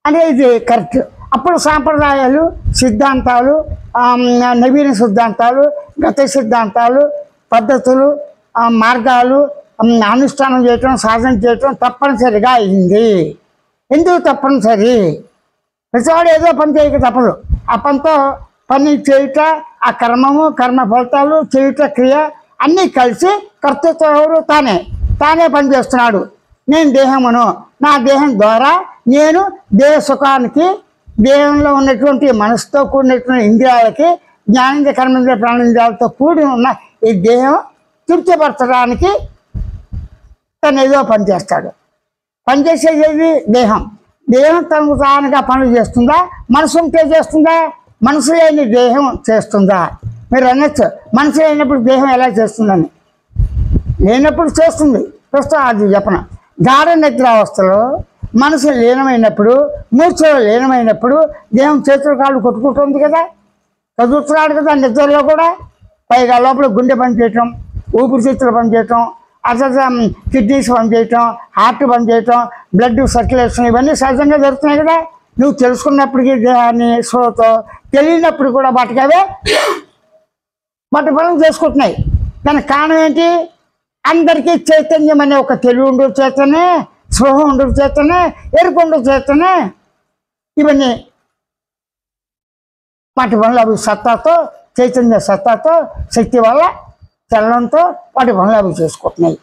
అంటే ఇది కరెక్ట్. అప్పుడు సాంప్రదాయాలు, సిద్ధాంతాలు, నవీన సిద్ధాంతాలు, గత సిద్ధాంతాలు, పద్ధతులు, మార్గాలు అనుష్ఠానం చేయటం, సాధన చేయటం తప్పనిసరిగా అయింది. ఎందుకు తప్పనిసరి? ప్రతివాడు ఏదో పని చేయక తప్పదు. ఆ పనితో పని చేయుట, ఆ కర్మము, కర్మ ఫలితాలు, చేయుట క్రియ అన్నీ కలిసి కర్తృత్వం ఎవరు? తానే పని చేస్తున్నాడు. నేను దేహమును, నా దేహం ద్వారా నేను దేహ సుఖానికి, దేహంలో ఉన్నటువంటి మనసుతో కూడినటువంటి ఇంద్రియాలకి, జ్ఞానేంద్రియ, కర్మేంద్రియ, ప్రాణేంద్రియాలతో కూడి ఉన్న ఈ దేహం తృప్తిపరచడానికి తను ఏదో పని చేస్తాడు. పనిచేసేది దేహం. దేహం తనకు తానుగా పనులు చేస్తుందా? మనసు ఉంటే చేస్తుందా? మనసు లేని దేహం చేస్తుందా? మీరు అనొచ్చు, మనసు లేనప్పుడు దేహం ఎలా చేస్తుందని. లేనప్పుడు చేస్తుంది. ప్రస్తుతం అది చెప్పన. గాఢ నిద్రావస్థలో మనసు లీనమైనప్పుడు, మూర్ఛలో లీనమైనప్పుడు దేహం చేతులు కాళ్ళు కొట్టుకుంటుంది కదా, చదువుతున్నాడు కదా నిద్రలో కూడా. పైగా లోపల గుండె పనిచేయటం, ఊపిరితిత్తులు పనిచేయటం, అసలు కిడ్నీస్ పనిచేయటం, హార్ట్ పనిచేయటం, బ్లడ్ సర్క్యులేషన్, ఇవన్నీ సహజంగా జరుగుతున్నాయి కదా. నువ్వు తెలుసుకున్నప్పటికీ దేహాన్ని స్లోతో, తెలియనప్పుడు కూడా వాటికవే వాటి పనులు చేసుకుంటున్నాయి. దానికి కారణం ఏంటి? అందరికీ చైతన్యం అనే ఒక తెలివి ఉండు చేతనే, స్పృహ ఉండు చేతనే, ఎరుపు ఉండు చేతనే ఇవన్నీ వాటి పనులు అవి చైతన్య సత్తాతో, శక్తి వల్ల చలనంతో వాటి పనులు అవి చేసుకుంటున్నాయి.